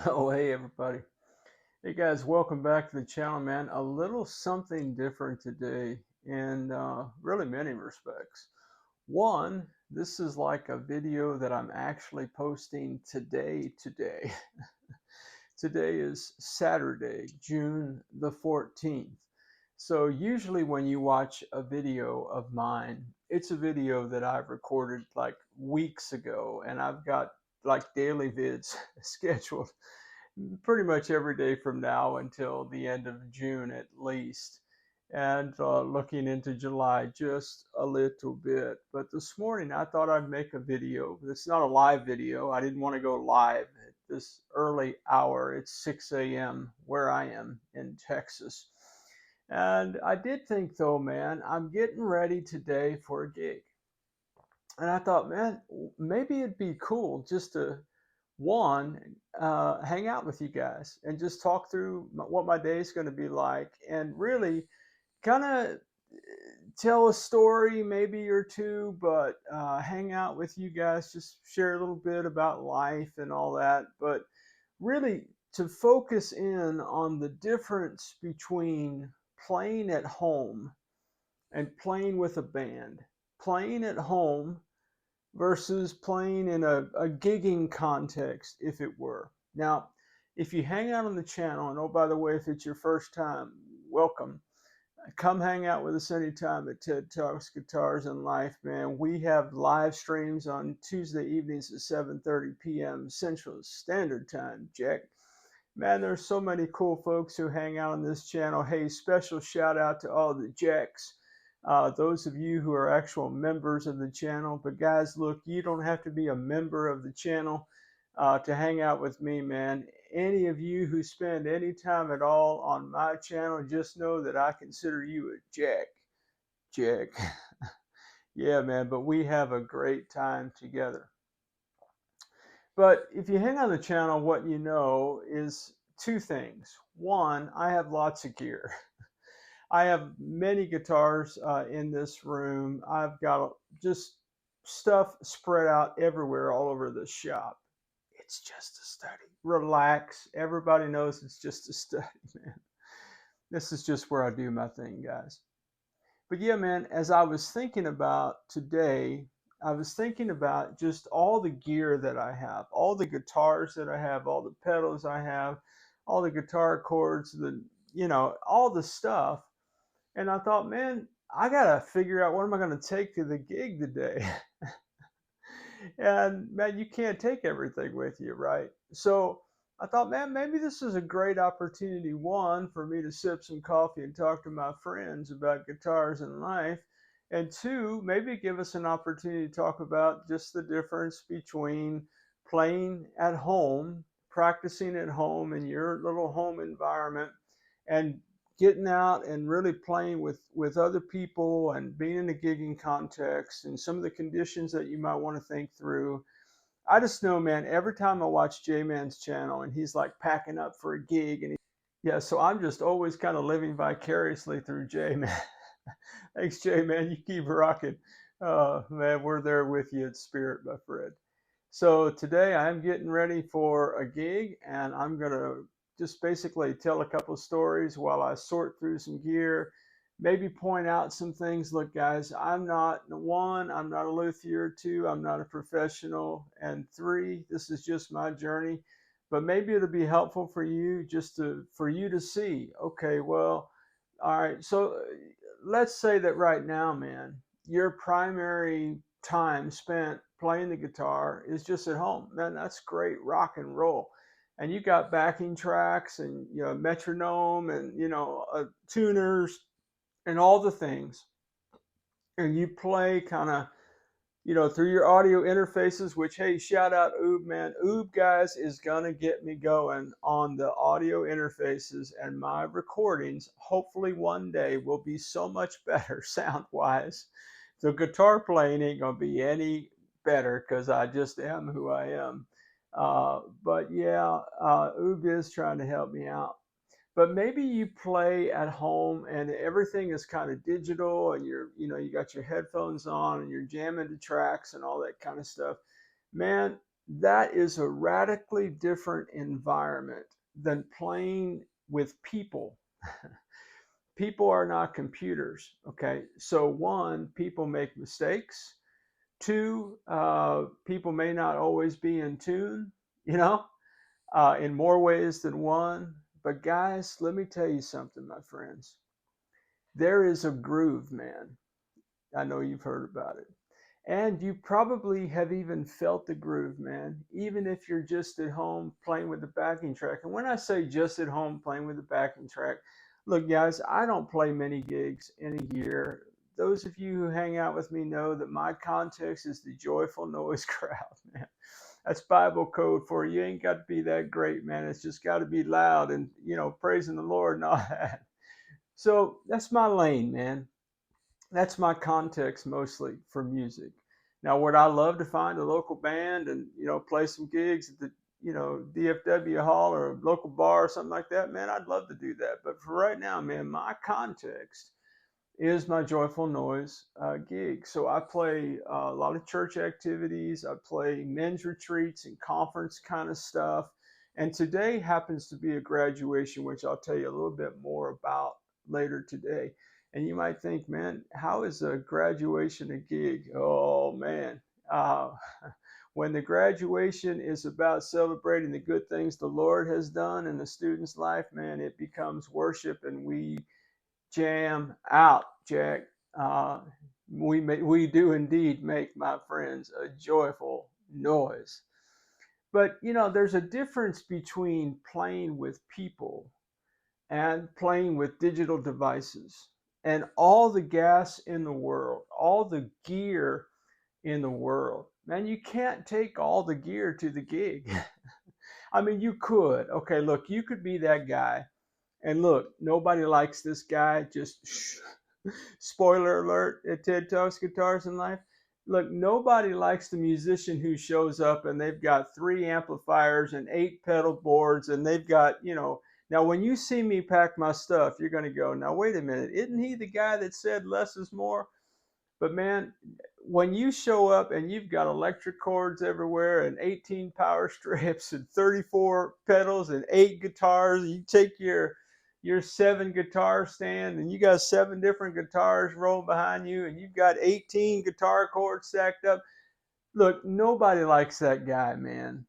Oh, hey everybody. Hey guys, welcome back to the channel, man. A little something different today in really many respects. One, this is like a video that I'm actually posting today. Today is Saturday, June the 14th. So usually when you watch a video of mine, it's a video that I've recorded like weeks ago, and I've got like daily vids scheduled pretty much every day from now until the end of June at least, and looking into July just a little bit. But this morning I thought I'd make a video. It's not a live video. I didn't want to go live at this early hour. It's 6 a.m. where I am in Texas. And I did think, though, man, I'm getting ready today for a gig. And I thought, man, maybe it'd be cool just to one, hang out with you guys and just talk through what my day is going to be like, and really kind of tell a story, maybe or two, but hang out with you guys, just share a little bit about life and all that. But really, to focus in on the difference between playing at home and playing with a band. Playing at home versus playing in a gigging context, if it were. Now, if you hang out on the channel, and oh, by the way, if it's your first time, welcome. Come hang out with us anytime at TED Talks Guitars and Life, man. We have live streams on Tuesday evenings at 7:30 p.m. Central Standard Time, Jack. Man, there's so many cool folks who hang out on this channel. Hey, special shout out to all the Jacks, those of you who are actual members of the channel. But guys, look, you don't have to be a member of the channel to hang out with me, man. Any of you who spend any time at all on my channel, just know that I consider you a Jack. Jack. Yeah, man, but we have a great time together. But if you hang on the channel, what you know is two things. One, I have lots of gear. I have many guitars in this room. I've got just stuff spread out everywhere, all over the shop. It's just a study. Relax. Everybody knows it's just a study, man. This is just where I do my thing, guys. But yeah, man, as I was thinking about today, I was thinking about just all the gear that I have, all the guitars that I have, all the pedals I have, all the guitar chords, all the stuff. And I thought, man, I gotta figure out what am I gonna take to the gig today. And man, you can't take everything with you, right? So I thought, man, maybe this is a great opportunity, one, for me to sip some coffee and talk to my friends about guitars and life. And two, maybe give us an opportunity to talk about just the difference between playing at home, practicing at home in your little home environment, and getting out and really playing with other people and being in a gigging context and some of the conditions that you might want to think through. I just know, man, every time I watch J-Man's channel and he's like packing up for a gig, and yeah, so I'm just always kind of living vicariously through J-Man. Thanks, J-Man. You keep rocking. Man, we're there with you in spirit, my friend. So today I'm getting ready for a gig, and I'm going to just basically tell a couple of stories while I sort through some gear, maybe point out some things. Look, guys, I'm not a luthier. Two, I'm not a professional. And three, this is just my journey. But maybe it'll be helpful for you for you to see, okay, well, all right. So let's say that right now, man, your primary time spent playing the guitar is just at home. Man, that's great rock and roll. And you got backing tracks and metronome and tuners and all the things. And you play kind of through your audio interfaces, which, hey, shout out Oob, man. Oob, guys, is going to get me going on the audio interfaces, and my recordings, hopefully one day, will be so much better sound wise. The guitar playing ain't going to be any better because I just am who I am. But yeah, Oob is trying to help me out. But maybe you play at home and everything is kind of digital, and you got your headphones on and you're jamming to tracks and all that kind of stuff. Man, that is a radically different environment than playing with people. People are not computers. Okay. So, one, people make mistakes. Two, people may not always be in tune, you know, in more ways than one. But, guys, let me tell you something, my friends. There is a groove, man. I know you've heard about it. And you probably have even felt the groove, man, even if you're just at home playing with the backing track. And when I say just at home playing with the backing track, look, guys, I don't play many gigs in a year. Those of you who hang out with me know that my context is the joyful noise crowd, man. That's Bible code for you. You ain't got to be that great, man. It's just got to be loud and, praising the Lord and all that. So that's my lane, man. That's my context mostly for music. Now, would I love to find a local band and play some gigs at the DFW hall or a local bar or something like that? Man, I'd love to do that. But for right now, man, my context is my joyful noise gig. So I play a lot of church activities. I play men's retreats and conference kind of stuff. And today happens to be a graduation, which I'll tell you a little bit more about later today. And you might think, man, how is a graduation a gig? Oh, man. Uh, when the graduation is about celebrating the good things the Lord has done in the student's life, man, it becomes worship and we jam out, Jack. We do indeed make, my friends, a joyful noise. But, there's a difference between playing with people and playing with digital devices. And all the gas in the world, all the gear in the world. Man, you can't take all the gear to the gig. I mean, you could. Okay, look, you could be that guy. And look, nobody likes this guy. Just spoiler alert at TED Talks Guitars in Life. Look, nobody likes the musician who shows up and they've got 3 amplifiers and 8 pedal boards and they've got, now when you see me pack my stuff, you're going to go, now wait a minute, isn't he the guy that said less is more? But man, when you show up and you've got electric cords everywhere and 18 power strips and 34 pedals and 8 guitars, you take your 7 guitar stand and you got 7 different guitars rolling behind you and you've got 18 guitar chords stacked up. Look, nobody likes that guy, man.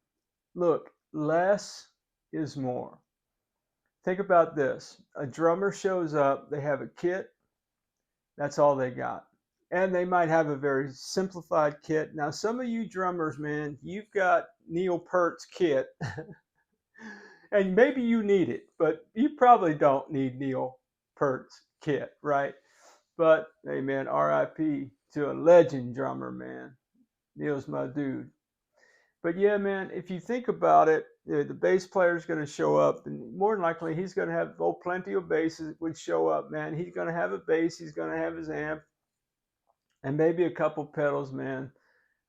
Look, less is more. Think about this. A drummer shows up, they have a kit, that's all they got. And they might have a very simplified kit. Now, some of you drummers, man, you've got Neil Peart's kit. And maybe you need it, but you probably don't need Neil Peart's kit, right? But hey, man, RIP to a legend drummer, man. Neil's my dude. But yeah, man, if you think about it, the bass player is going to show up, and more than likely, he's going to have plenty of basses would show up, man. He's going to have a bass, he's going to have his amp, and maybe a couple pedals, man.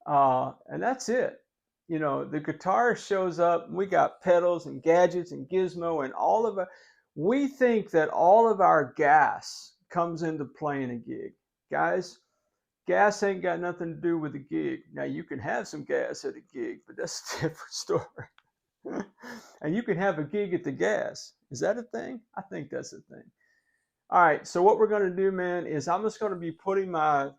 And that's it. The guitarist shows up, and we got pedals and gadgets and gizmo and all of it. We think that all of our gas comes into playing a gig. Guys, gas ain't got nothing to do with a gig. Now, you can have some gas at a gig, but that's a different story. And you can have a gig at the gas. Is that a thing? I think that's a thing. All right, so what we're going to do, man, is I'm just going to be putting my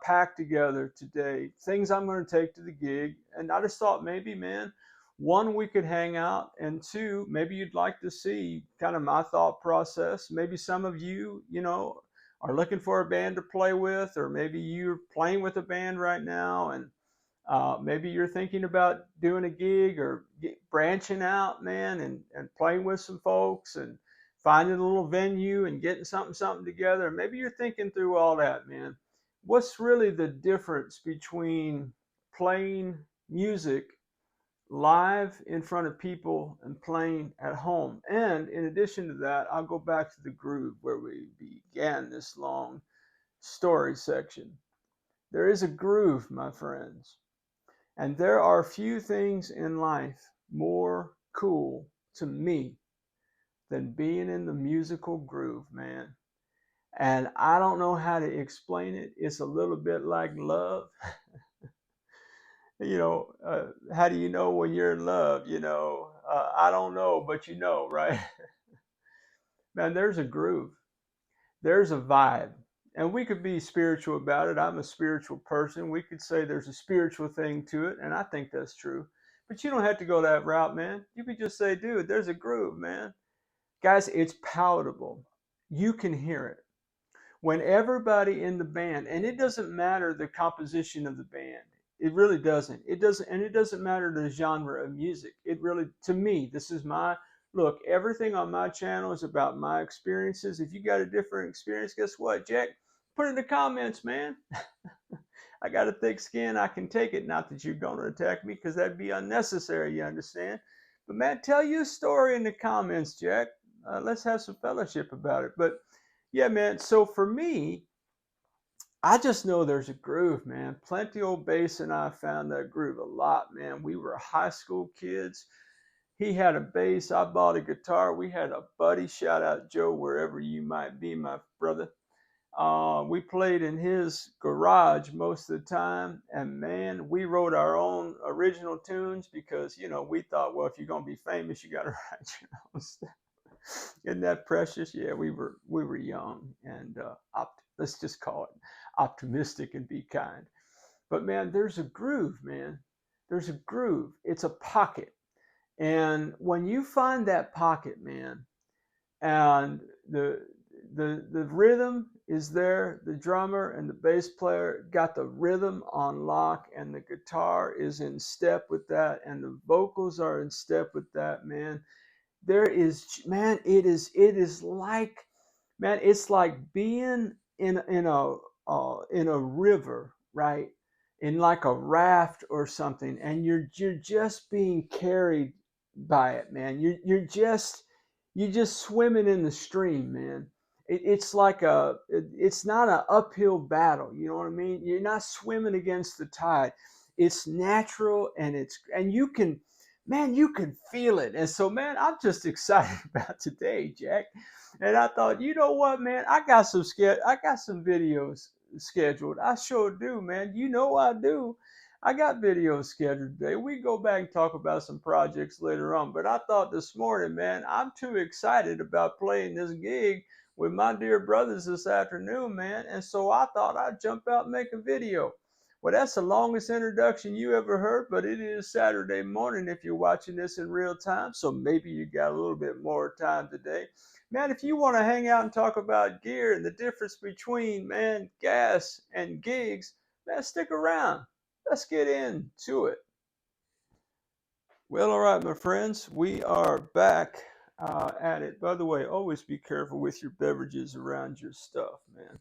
pack together today, things I'm going to take to the gig. And I just thought maybe, man, one, we could hang out, and two, maybe you'd like to see kind of my thought process. Maybe some of you, are looking for a band to play with, or maybe you're playing with a band right now, and maybe you're thinking about doing a gig or branching out, man, and playing with some folks and finding a little venue and getting something together. Maybe you're thinking through all that, man. What's really the difference between playing music live in front of people and playing at home? And in addition to that, I'll go back to the groove where we began this long story section. There is a groove, my friends. And there are few things in life more cool to me than being in the musical groove, man. And I don't know how to explain it. It's a little bit like love. How do you know when you're in love? I don't know, but right? Man, there's a groove, there's a vibe, and we could be spiritual about it. I'm a spiritual person. We could say there's a spiritual thing to it, and I think that's true. But you don't have to go that route, man. You could just say, dude, there's a groove, man. Guys, it's palatable. You can hear it. When everybody in the band, and it doesn't matter the composition of the band, it really doesn't. And it doesn't matter the genre of music. It really, to me, this is my look. Everything on my channel is about my experiences. If you got a different experience, guess what, Jack? Put it in the comments, man. I got a thick skin. I can take it. Not that you're going to attack me, because that'd be unnecessary. You understand? But man, tell your story in the comments, Jack. Let's have some fellowship about it. But yeah, man. So for me, I just know there's a groove, man. Plenty old bass and I found that groove a lot, man. We were high school kids. He had a bass. I bought a guitar. We had a buddy. Shout out Joe, wherever you might be, my brother. We played in his garage most of the time, and man, we wrote our own original tunes because we thought, well, if you're gonna be famous, you got to write your own stuff. Isn't that precious? Yeah, we were young and let's just call it optimistic and be kind. But man, there's a groove, man. There's a groove. It's a pocket, and when you find that pocket, man, and the rhythm is there, the drummer and the bass player got the rhythm on lock, and the guitar is in step with that, and the vocals are in step with that, man. There is, man, it is like, man, it's like being in a river, right? In like a raft or something, and you're just being carried by it, man. You're just swimming in the stream, man. It's like it's not an uphill battle. You know what I mean? You're not swimming against the tide. It's natural, and you can, man, you can feel it. And so, man, I'm just excited about today, Jack. And I thought, you know what, man, I got some videos scheduled. I sure do, man. I do. I got videos scheduled today. We go back and talk about some projects later on. But I thought this morning, man, I'm too excited about playing this gig with my dear brothers this afternoon, man. And so I thought I'd jump out and make a video. Well, that's the longest introduction you ever heard, but it is Saturday morning if you're watching this in real time. So maybe you got a little bit more time today. Man, if you want to hang out and talk about gear and the difference between, man, gas and gigs, man, stick around. Let's get into it. Well, all right, my friends, we are back at it. By the way, always be careful with your beverages around your stuff, man.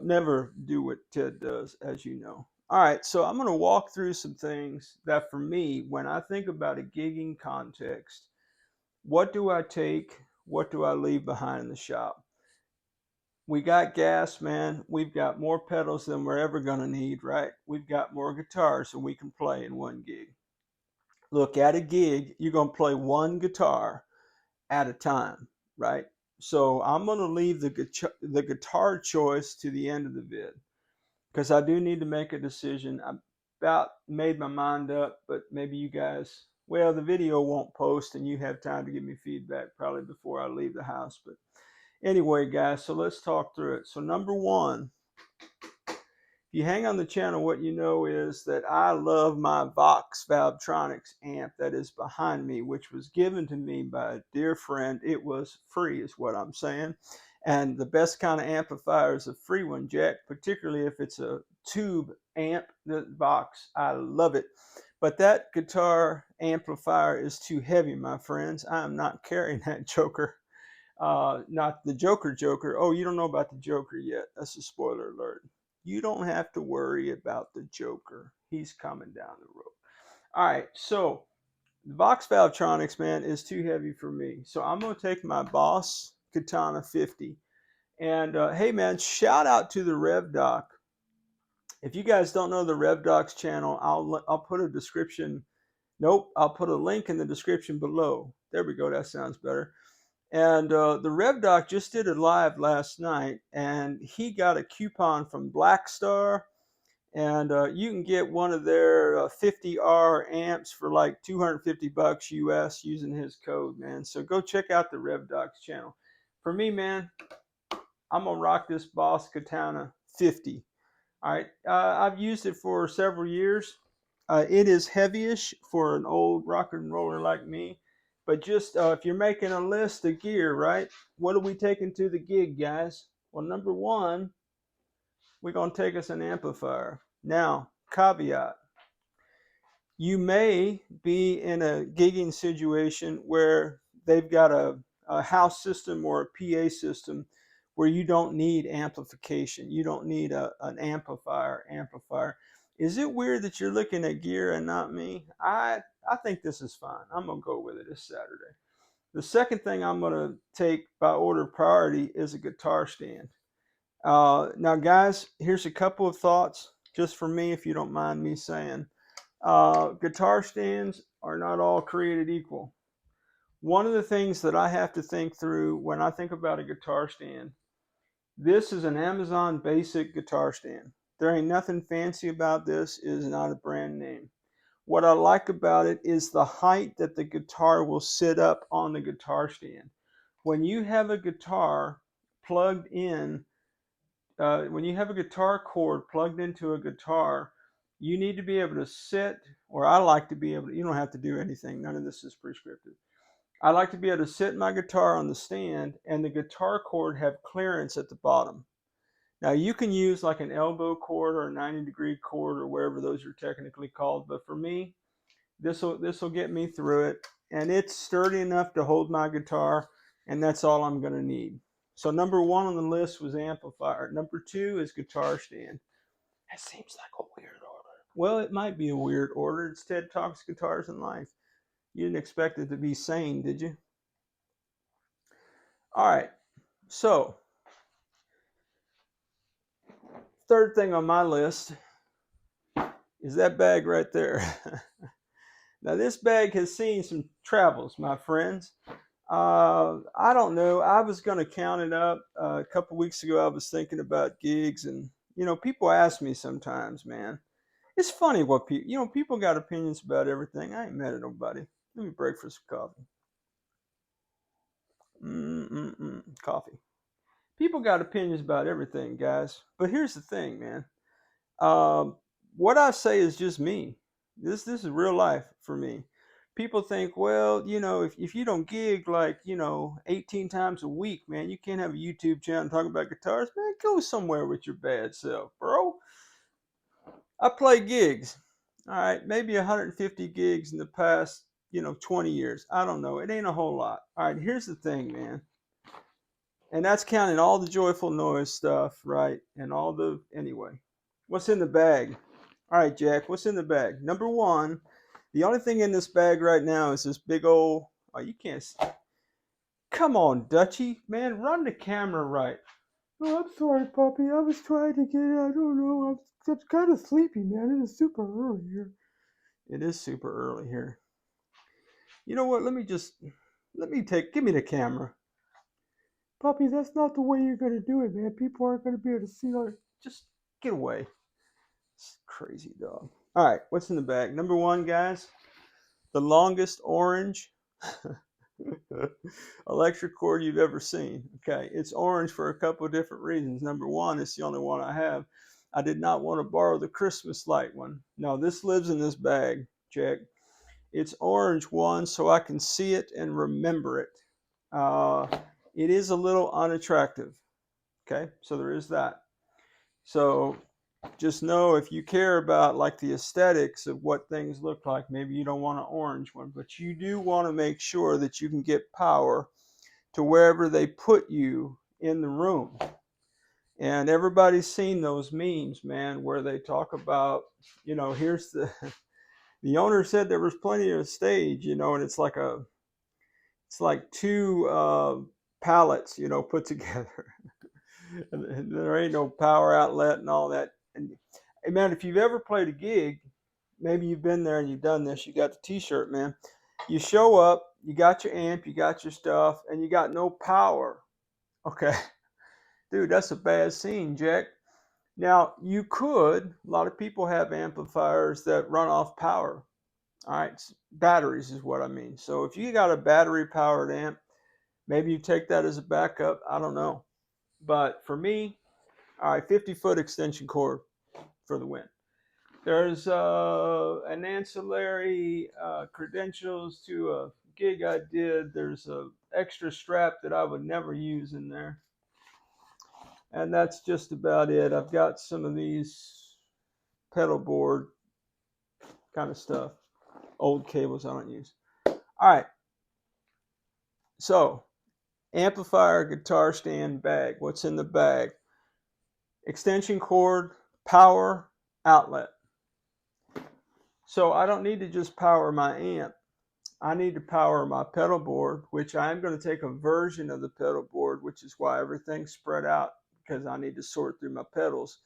Never do what Ted does, as you know. All right, so I'm going to walk through some things that for me, when I think about a gigging context, what do I take? What do I leave behind in the shop? We got gas, man. We've got more pedals than we're ever going to need, right? We've got more guitars than we can play in one gig. Look, at a gig, you're going to play one guitar at a time, right? So I'm going to leave the guitar choice to the end of the vid because I do need to make a decision. I about made my mind up, but maybe you guys, well, the video won't post and you have time to give me feedback probably before I leave the house. But anyway, guys, so let's talk through it. So number one, if you hang on the channel, what you know is that I love my Vox Valvetronics amp that is behind me, which was given to me by a dear friend. It was free, is what I'm saying. And the best kind of amplifier is a free one, Jack, particularly if it's a tube amp, the Vox. I love it. But that guitar amplifier is too heavy, my friends. I am not carrying that Joker. Not the Joker. Oh, you don't know about the Joker yet. That's a spoiler alert. You don't have to worry about the Joker. He's coming down the road. All right, so the Vox Valvetronics, man, is too heavy for me. So I'm going to take my Boss Katana 50. And hey, man, shout out to the Rev Doc. If you guys don't know the Rev Doc's channel, I'll put a description. Nope, I'll put a link in the description below. There we go. That sounds better. And the Rev Doc just did a live last night, and he got a coupon from Black Star And you can get one of their 50R amps for like $250 US using his code, man. So go check out the RevDocs channel. For me, man, I'm gonna rock this Boss Katana 50. All right, I've used it for several years. It is heavyish for an old rock and roller like me. But just if you're making a list of gear, right? What are we taking to the gig, guys? Well, number one, we're going to take us an amplifier. Now, caveat. You may be in a gigging situation where they've got a house system or a PA system where you don't need amplification. You don't need an amplifier. Is it weird that you're looking at gear and not me? I think this is fine. I'm going to go with it this Saturday. The second thing I'm going to take by order of priority is a guitar stand. Now, guys, here's a couple of thoughts just for me, if you don't mind me saying. Guitar stands are not all created equal. One of the things that I have to think through when I think about a guitar stand, this is an Amazon basic guitar stand. There ain't nothing fancy about this. It is not a brand name. What I like about it is the height that the guitar will sit up on the guitar stand. When you have a guitar plugged in, when you have a guitar cord plugged into a guitar, you need to be able to sit, or I like to be able to, you don't have to do anything. None of this is prescriptive. I like to be able to sit my guitar on the stand and the guitar cord have clearance at the bottom. Now you can use like an elbow cord or a 90-degree cord or wherever those are technically called. But for me, this will get me through it. And it's sturdy enough to hold my guitar. And that's all I'm going to need. So number one on the list was amplifier. Number two is guitar stand. That seems like a weird order. Well, it might be a weird order. It's TED Talks Guitars and Life. You didn't expect it to be sane, did you? All right. So, third thing on my list is that bag right there. Now, this bag has seen some travels, my friends. I don't know. I was going to count it up. A couple weeks ago, I was thinking about gigs, and people ask me sometimes, man. It's funny what people got opinions about everything. I ain't mad at nobody. Let me break for some coffee. Coffee. People got opinions about everything, guys. But here's the thing, man. What I say is just me. This is real life for me. People think, well, if you don't gig like, 18 times a week, man, you can't have a YouTube channel talking about guitars. Man, go somewhere with your bad self, bro. I play gigs. All right, maybe 150 gigs in the past, 20 years. I don't know. It ain't a whole lot. All right, here's the thing, man. And that's counting all the joyful noise stuff, right? And anyway. What's in the bag? All right, Jack, what's in the bag? Number one, the only thing in this bag right now is this big old, you can't see. Come on, Dutchie, man, run the camera right. Oh, I'm sorry, puppy. I was trying to get it. I don't know. I'm kind of sleepy, man. It is super early here. It is super early here. You know what? Give me the camera. Puppy, that's not the way you're going to do it, man. People aren't going to be able to see. Just get away. It's crazy, dog. All right, what's in the bag? Number one, guys, the longest orange electric cord you've ever seen. Okay, it's orange for a couple of different reasons. Number one, it's the only one I have. I did not want to borrow the Christmas light one. No, this lives in this bag, Jack. It's orange one, so I can see it and remember it. It is a little unattractive. Okay, so there is that. So just know if you care about like the aesthetics of what things look like, maybe you don't want an orange one, but you do want to make sure that you can get power to wherever they put you in the room. And everybody's seen those memes, man, where they talk about, here's the owner said there was plenty of stage, and it's like two pallets, put together. And there ain't no power outlet and all that. And hey, man, if you've ever played a gig, maybe you've been there and you've done this, you got the t-shirt, man. You show up, you got your amp, you got your stuff, and you got no power. Okay. Dude, that's a bad scene, Jack. Now, you could, a lot of people have amplifiers that run off power. All right, batteries is what I mean. So if you got a battery powered amp, maybe you take that as a backup. I don't know. But for me, all right, 50-foot extension cord for the win. There's an ancillary credentials to a gig I did. There's a extra strap that I would never use in there. And that's just about it. I've got some of these pedal board kind of stuff. Old cables I don't use. All right. So, amplifier, guitar stand, bag. What's in the bag? Extension cord, power, outlet. So I don't need to just power my amp. I need to power my pedal board, which I'm going to take a version of the pedal board, which is why everything's spread out, because I need to sort through my pedals,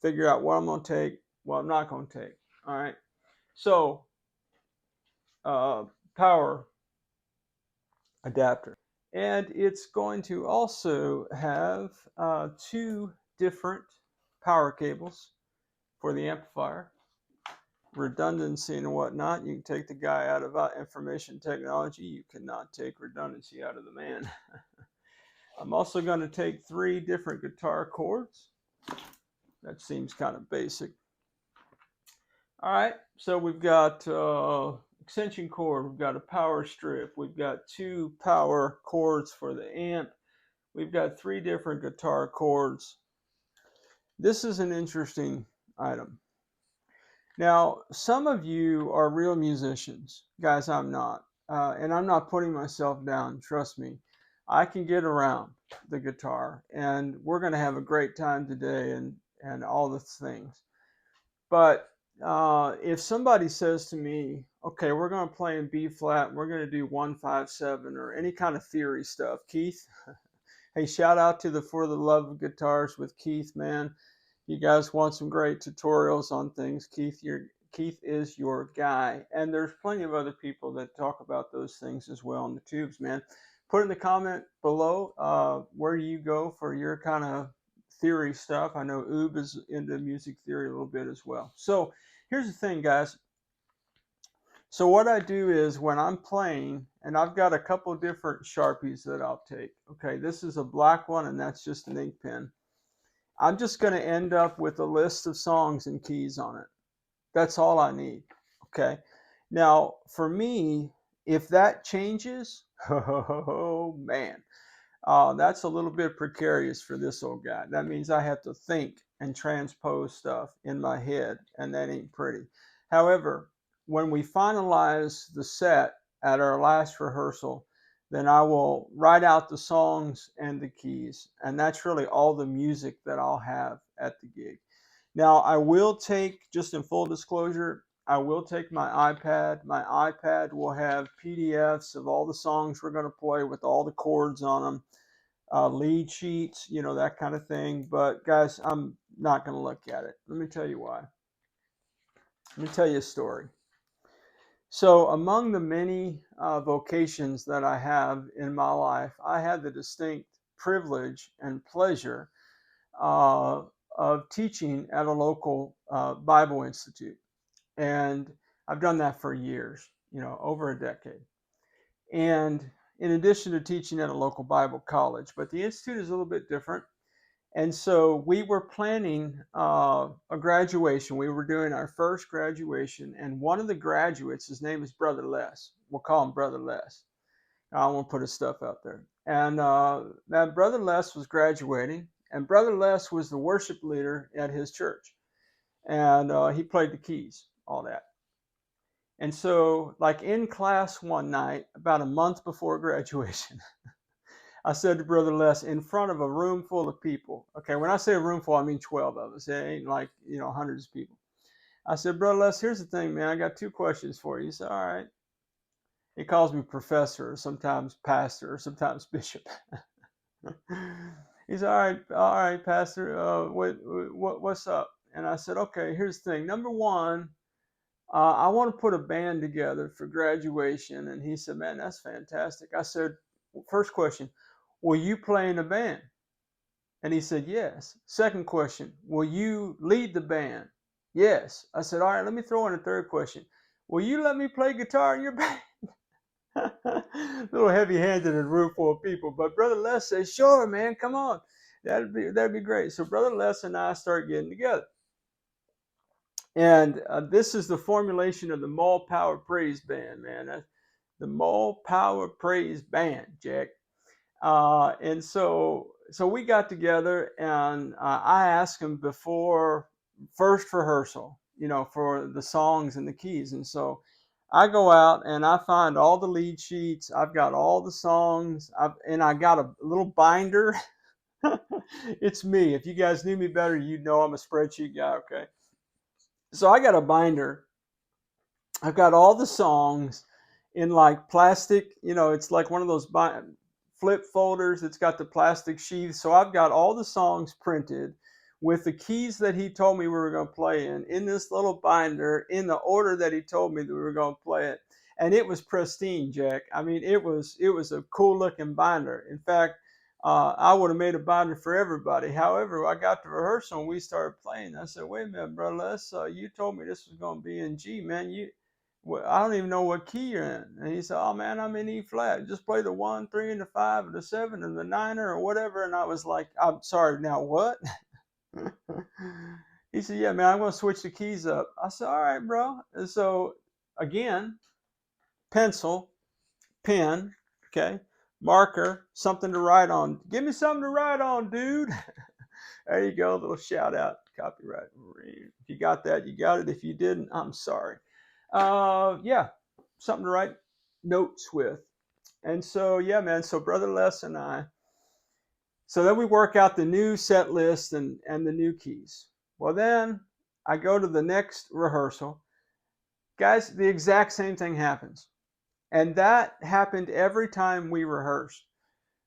figure out what I'm going to take, what I'm not going to take. All right. So, power adapter. And it's going to also have two different power cables for the amplifier. Redundancy and whatnot. You can take the guy out of information technology. You cannot take redundancy out of the man. I'm also going to take 3 different guitar chords. That seems kind of basic. All right, so we've got extension cord, we've got a power strip, we've got 2 power cords for the amp, we've got 3 different guitar chords. This is an interesting item. Now, some of you are real musicians. Guys, I'm not. And I'm not putting myself down, trust me. I can get around the guitar, and we're going to have a great time today and all the things. But if somebody says to me, okay, we're going to play in B flat, we're going to do 1-5-7 or any kind of theory stuff, Keith, hey, shout out to the For the Love of Guitars with Keith, man. You guys want some great tutorials on things, Keith is your guy. And there's plenty of other people that talk about those things as well on the tubes, man. Put in the comment below where you go for your kind of theory stuff. I know Oob is into music theory a little bit as well. So here's the thing, guys. So what I do is when I'm playing, and I've got a couple different Sharpies that I'll take. Okay, this is a black one, and that's just an ink pen. I'm just going to end up with a list of songs and keys on it. That's all I need. Okay. Now, for me, if that changes, oh man, that's a little bit precarious for this old guy. That means I have to think and transpose stuff in my head, and that ain't pretty. However, when we finalize the set at our last rehearsal, then I will write out the songs and the keys, and that's really all the music that I'll have at the gig. Now, I will take, just in full disclosure, I will take my iPad. My iPad will have PDFs of all the songs we're going to play with all the chords on them, lead sheets, you know, that kind of thing. But guys, I'm not going to look at it. Let me tell you why. Let me tell you a story. So among the many vocations that I have in my life, I had the distinct privilege and pleasure of teaching at a local Bible institute. And I've done that for years, you know, over a decade. And in addition to teaching at a local Bible college, but the institute is a little bit different. And so we were planning a graduation. We were doing our first graduation, and one of the graduates, his name is Brother Les. We'll call him Brother Les. I won't put his stuff out there. And that Brother Les was graduating, and Brother Les was the worship leader at his church. And he played the keys, all that. And so, like in class one night, about a month before graduation, I said to Brother Les in front of a room full of people. Okay, when I say a room full, I mean 12 of us. It ain't like, you know, hundreds of people. I said, Brother Les, here's the thing, man. I got 2 questions for you. He said, all right. He calls me professor, or sometimes pastor, or sometimes bishop. He said, all right, pastor, what's up? And I said, okay, here's the thing. Number one, I want to put a band together for graduation. And he said, man, that's fantastic. I said, first question, will you play in a band? And he said, yes. Second question, will you lead the band? Yes. I said, all right, let me throw in a third question. Will you let me play guitar in your band? A little heavy-handed in a room full of people. But Brother Les said, sure, man, come on. That'd be great. So Brother Les and I start getting together. And this is the formulation of the Mall Power Praise Band, man. The Mall Power Praise Band, Jack. And so we got together, and I asked him before first rehearsal, you know, for the songs and the keys. And so I go out and I find all the lead sheets. I've got all the songs, and I got a little binder. It's me. If you guys knew me better, you'd know I'm a spreadsheet guy. Okay, so I got a binder. I've got all the songs in like plastic, you know, it's like one of those flip folders. It's got the plastic sheath. So I've got all the songs printed with the keys that he told me we were going to play in this little binder in the order that he told me that we were going to play it. And it was pristine, Jack. I mean, it was a cool looking binder. In fact, I would have made a binder for everybody. However, I got to rehearsal and we started playing. I said, wait a minute, brother, you told me this was going to be in G, man. I don't even know what key you're in. And he said, oh man, I'm in E flat. Just play the 1, 3, and the 5, and the 7, and the 9 or whatever. And I was like, I'm sorry, now what? He said, yeah, man, I'm going to switch the keys up. I said, all right, bro. And so again, pencil, pen, okay, marker, something to write on. Give me something to write on, dude. There you go, a little shout out, copyright. If you got that, you got it. If you didn't, I'm sorry. Yeah, something to write notes with. And so, yeah, man, so Brother Les and I, so then we work out the new set list and the new keys. Well, then I go to the next rehearsal. Guys, the exact same thing happens. And that happened every time we rehearsed.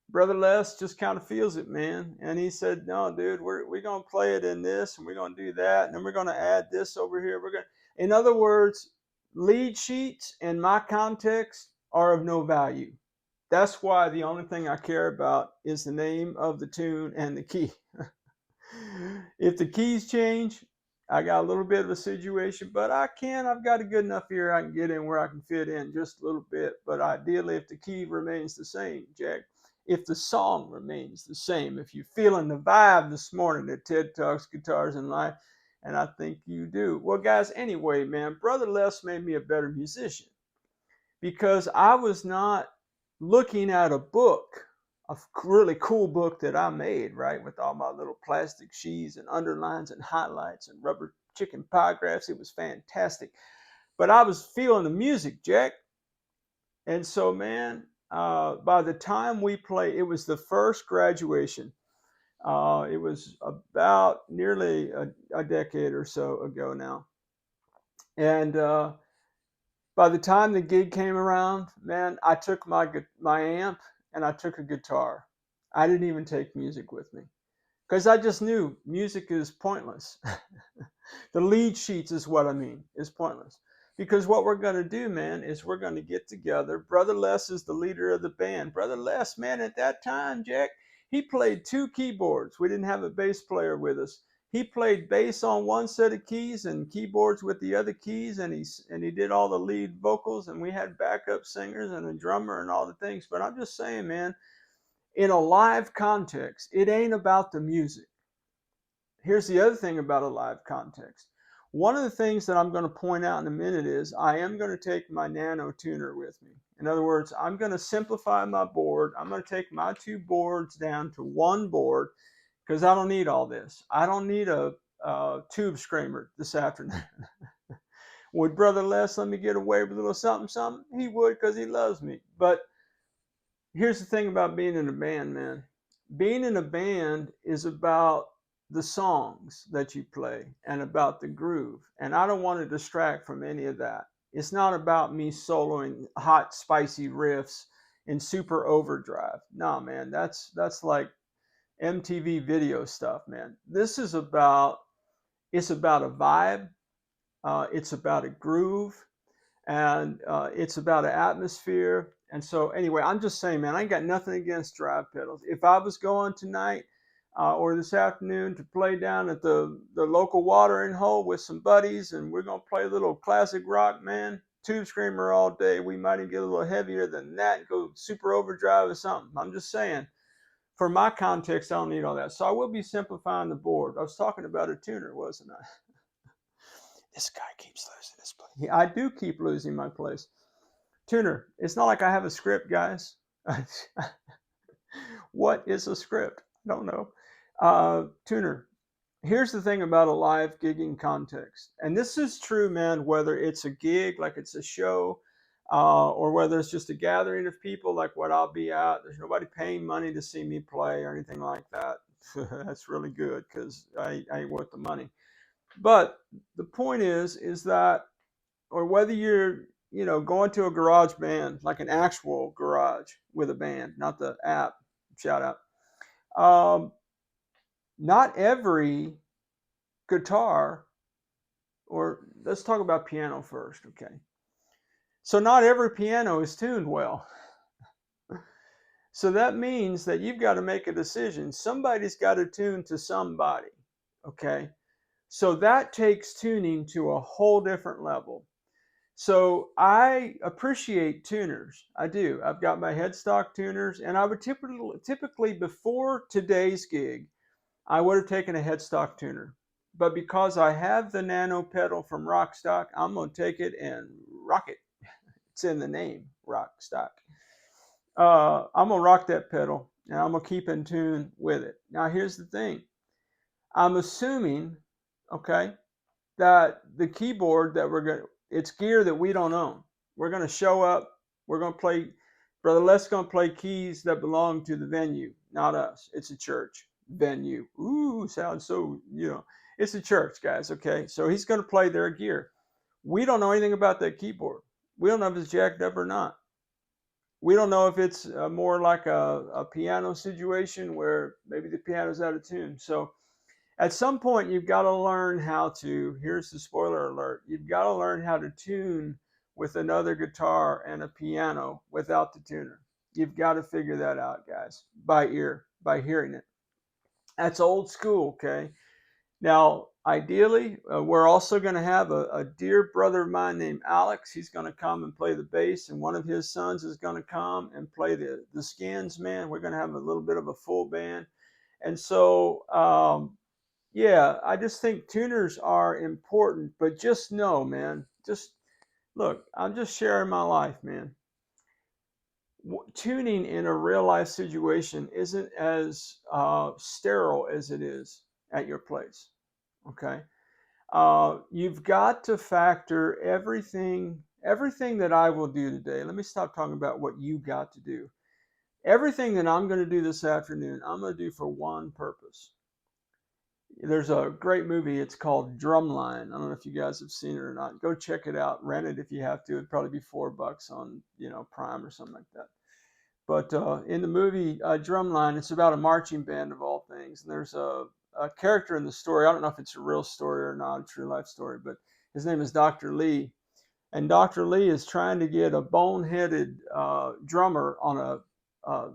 Brother Les just kind of feels it, man. And he said, no, dude, we're going to play it in this, and we're going to do that, and then we're going to add this over here. In other words, lead sheets in my context are of no value. That's why the only thing I care about is the name of the tune and the key. If the keys change, I got a little bit of a situation, but I've got a good enough ear I can get in where I can fit in just a little bit. But ideally, if the key remains the same, Jack, if the song remains the same, if you're feeling the vibe this morning at TED Talks, Guitars, and Life, and I think you do. Well, guys, anyway, man, Brother Les made me a better musician because I was not looking at a book, a really cool book that I made, right, with all my little plastic sheets and underlines and highlights and rubber chicken pie graphs. It was fantastic. But I was feeling the music, Jack. And so, man, by the time we played, it was the first graduation. It was about nearly a decade or so ago now. And by the time the gig came around, man, I took my amp and I took a guitar. I didn't even take music with me because I just knew music is pointless. The lead sheets is what I mean, is pointless. Because what we're going to do, man, is we're going to get together. Brother Les is the leader of the band. Brother Les, man, at that time, Jack, he played 2 keyboards. We didn't have a bass player with us. He played bass on one set of keys and keyboards with the other keys, and he did all the lead vocals, and we had backup singers and a drummer and all the things. But I'm just saying, man, in a live context, it ain't about the music. Here's the other thing about a live context. One of the things that I'm going to point out in a minute is I am going to take my nano tuner with me. In other words, I'm going to simplify my board. I'm going to take my 2 boards down to 1 board because I don't need all this. I don't need a tube screamer this afternoon. Would Brother Les let me get away with a little something, something? He would because he loves me. But here's the thing about being in a band, man. Being in a band is about the songs that you play and about the groove. And I don't want to distract from any of that. It's not about me soloing hot, spicy riffs in super overdrive. No, man, that's like MTV video stuff, man. It's about a vibe. It's about a groove, and it's about an atmosphere. And so anyway, I'm just saying, man, I ain't got nothing against drive pedals. If I was going tonight, or this afternoon to play down at the local watering hole with some buddies, and we're going to play a little classic rock, man. Tube Screamer all day. We might even get a little heavier than that and go super overdrive or something. I'm just saying, for my context, I don't need all that. So I will be simplifying the board. I was talking about a tuner, wasn't I? This guy keeps losing his place. I do keep losing my place. Tuner, it's not like I have a script, guys. What is a script? I don't know. Tuner, here's the thing about a live gigging context. And this is true, man, whether it's a gig, like it's a show, or whether it's just a gathering of people like what I'll be at. There's nobody paying money to see me play or anything like that. That's really good because I ain't worth the money. But the point is that, or whether you're, going to a garage band, like an actual garage with a band, not the app, shout out. Not every guitar, or let's talk about piano first, okay? So not every piano is tuned well. So that means that you've got to make a decision. Somebody's got to tune to somebody, okay? So that takes tuning to a whole different level. So I appreciate tuners. I do. I've got my headstock tuners, and I would typically before today's gig, I would have taken a headstock tuner. But because I have the nano pedal from Rockstock, I'm going to take it and rock it. It's in the name, Rockstock. I'm going to rock that pedal, and I'm going to keep in tune with it. Now, here's the thing. I'm assuming, okay, that the keyboard that it's gear that we don't own. We're going to show up. We're going to play. Brother Les going to play keys that belong to the venue, not us. It's a church venue. Ooh, sounds so, it's a church, guys. Okay. So he's going to play their gear. We don't know anything about that keyboard. We don't know if it's jacked up or not. We don't know if it's more like a piano situation where maybe the piano's out of tune. So at some point, you've got to learn how to, here's the spoiler alert, you've got to learn how to tune with another guitar and a piano without the tuner. You've got to figure that out, guys, by ear, by hearing it. That's old school, okay? Now, ideally, we're also going to have a dear brother of mine named Alex. He's going to come and play the bass, and one of his sons is going to come and play the skins, man. We're going to have a little bit of a full band. And so, yeah, I just think tuners are important, but just know, man, just look, I'm just sharing my life, man. Tuning in a real life situation isn't as sterile as it is at your place, okay? You've got to factor everything that I will do today. Let me stop talking about what you got to do. Everything that I'm going to do this afternoon, I'm going to do for one purpose. There's a great movie. It's called Drumline. I don't know if you guys have seen it or not. Go check it out. Rent it if you have to. It'd probably be $4 on Prime or something like that. But in the movie Drumline, it's about a marching band of all things. And there's a character in the story. I don't know if it's a real story or not, a true life story, but his name is Dr. Lee. And Dr. Lee is trying to get a boneheaded drummer on a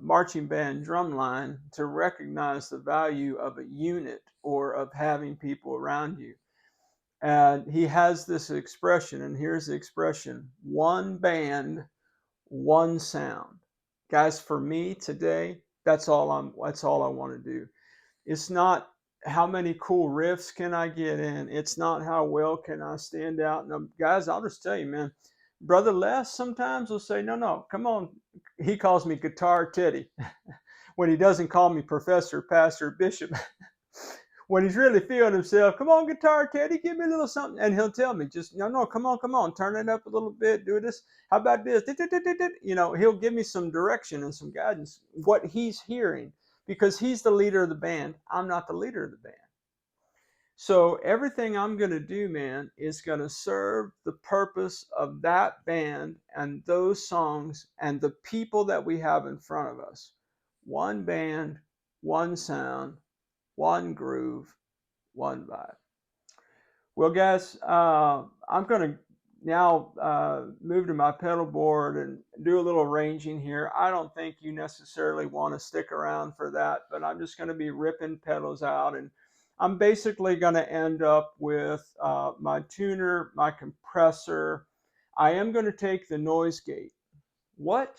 marching band drum line to recognize the value of a unit or of having people around you. And he has this expression, and here's the expression: one band, one sound. Guys, for me today, that's all I want to do. It's not how many cool riffs can I get in. It's not how well can I stand out. No, guys, I'll just tell you, man. Brother Les sometimes will say, no, come on. He calls me Guitar Teddy when he doesn't call me professor, pastor, bishop. When he's really feeling himself, come on, Guitar Teddy, give me a little something. And he'll tell me, just, no, come on, turn it up a little bit, do this. How about this? He'll give me some direction and some guidance, what he's hearing, because he's the leader of the band. I'm not the leader of the band. So everything I'm going to do, man, is going to serve the purpose of that band and those songs and the people that we have in front of us. One band, one sound, one groove, one vibe. Well, guys, I'm going to now move to my pedal board and do a little arranging here. I don't think you necessarily want to stick around for that, but I'm just going to be ripping pedals out, and I'm basically going to end up with my tuner, my compressor. I am going to take the noise gate. What?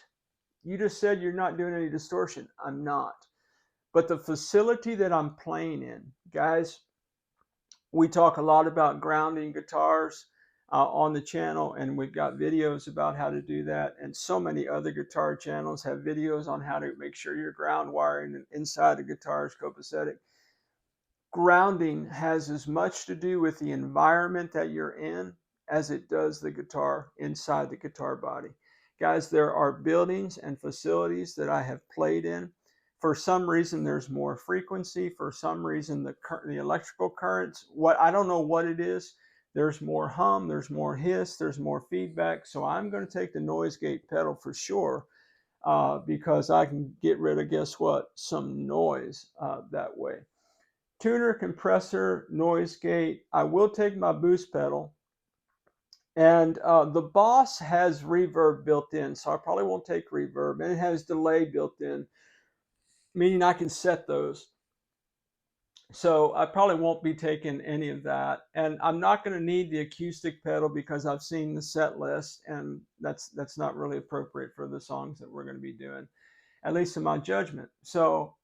You just said you're not doing any distortion. I'm not. But the facility that I'm playing in, guys, we talk a lot about grounding guitars on the channel, and we've got videos about how to do that. And so many other guitar channels have videos on how to make sure your ground wiring inside the guitar is copacetic. Grounding has as much to do with the environment that you're in as it does the guitar inside the guitar body. Guys, there are buildings and facilities that I have played in. For some reason, there's more frequency. For some reason, the electrical currents, I don't know what it is. There's more hum, there's more hiss, there's more feedback. So I'm going to take the noise gate pedal for sure, because I can get rid of, guess what, some noise that way. Tuner, compressor, noise gate. I will take my boost pedal. And the Boss has reverb built in, so I probably won't take reverb. And it has delay built in, meaning I can set those. So I probably won't be taking any of that. And I'm not going to need the acoustic pedal because I've seen the set list, and that's not really appropriate for the songs that we're going to be doing, at least in my judgment. So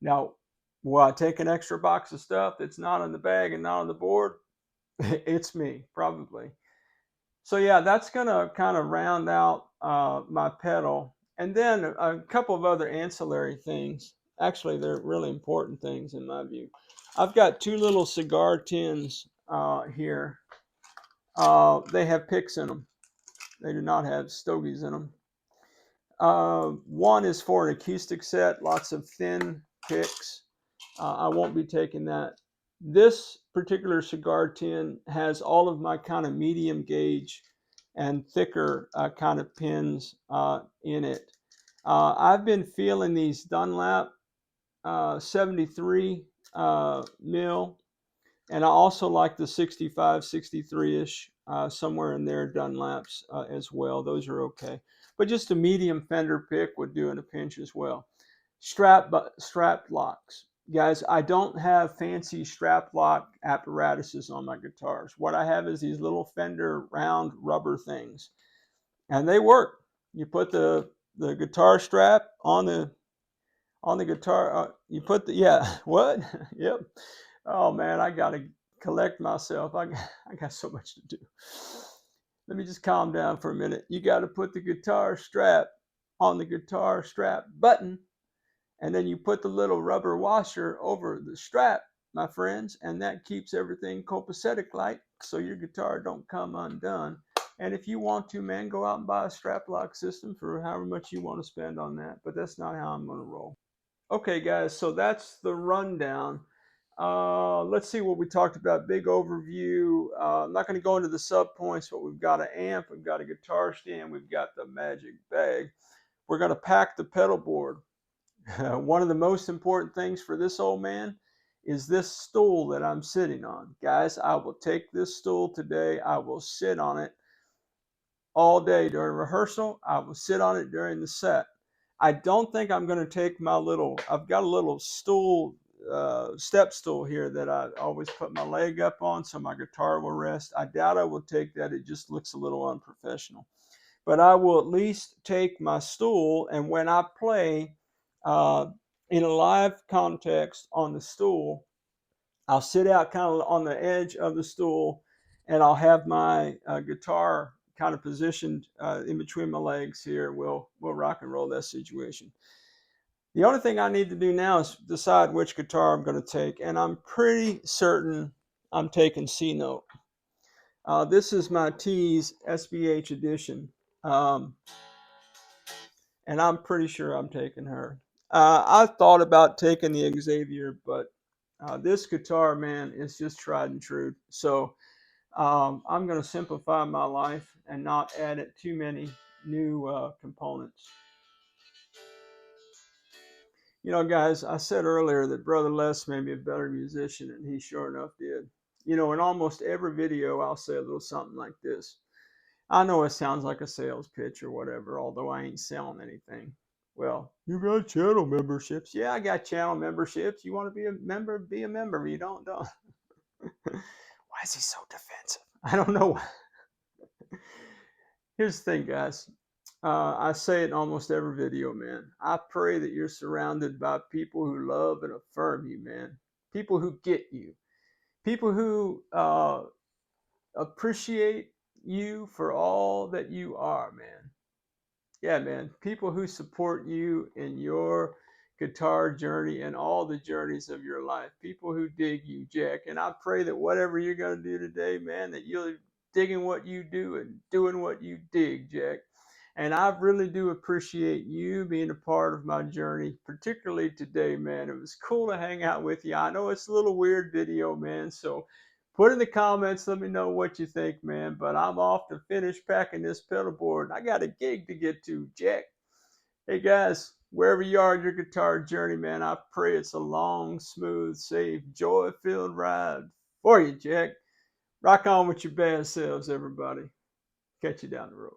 now, will I take an extra box of stuff that's not on the bag and not on the board? It's me, probably. So yeah, that's going to kind of round out my pedal. And then a couple of other ancillary things. Actually, they're really important things in my view. I've got two little cigar tins here. They have picks in them. They do not have stogies in them. One is for an acoustic set, lots of thin picks. I won't be taking that. This particular cigar tin has all of my kind of medium gauge and thicker kind of pins in it. I've been feeling these Dunlap 73 mil, and I also like the 65, 63-ish, somewhere in there, Dunlaps as well. Those are okay. But just a medium fender pick would do in a pinch as well. Strap locks. Guys, I don't have fancy strap lock apparatuses on my guitars. What I have is these little Fender round rubber things, and they work. You put the guitar strap on the guitar. You put what? Yep. Oh man, I gotta collect myself. I got so much to do. Let me just calm down for a minute. You got to put the guitar strap on the guitar strap button, and then you put the little rubber washer over the strap, my friends, and that keeps everything copacetic like, so your guitar don't come undone. And if you want to, man, go out and buy a strap lock system for however much you want to spend on that, but that's not how I'm going to roll. Okay, guys, so that's the rundown. Let's see what we talked about. Big overview. I'm not going to go into the sub points, but we've got an amp, we've got a guitar stand, we've got the magic bag. We're going to pack the pedal board. One of the most important things for this old man is this stool that I'm sitting on. Guys, I will take this stool today. I will sit on it all day during rehearsal. I will sit on it during the set. I don't think I'm going to take I've got a little stool, step stool here that I always put my leg up on so my guitar will rest. I doubt I will take that. It just looks a little unprofessional. But I will at least take my stool, and when I play in a live context on the stool, I'll sit out kind of on the edge of the stool, and I'll have my guitar kind of positioned in between my legs here. We'll rock and roll that situation. The only thing I need to do now is decide which guitar I'm going to take, and I'm pretty certain I'm taking C note. This is my T's SBH edition, and I'm pretty sure I'm taking her. I thought about taking the Xaviere, but this guitar, man, is just tried and true. So I'm going to simplify my life and not add it too many new components. You know, guys, I said earlier that Brother Les made me a better musician, and he sure enough did. You know, in almost every video, I'll say a little something like this. I know it sounds like a sales pitch or whatever, although I ain't selling anything. Well, you got channel memberships. Yeah, I got channel memberships. You want to be a member? Be a member. You don't. Why is he so defensive? I don't know. Here's the thing, guys. I say it in almost every video, man. I pray that you're surrounded by people who love and affirm you, man. People who get you. People who appreciate you for all that you are, man. Yeah, man. People who support you in your guitar journey and all the journeys of your life. People who dig you, Jack. And I pray that whatever you're going to do today, man, that you're digging what you do and doing what you dig, Jack. And I really do appreciate you being a part of my journey, particularly today, man. It was cool to hang out with you. I know it's a little weird video, man. So put in the comments, let me know what you think, man. But I'm off to finish packing this pedal board. I got a gig to get to, Jack. Hey, guys, wherever you are in your guitar journey, man, I pray it's a long, smooth, safe, joy-filled ride for you, Jack. Rock on with your bad selves, everybody. Catch you down the road.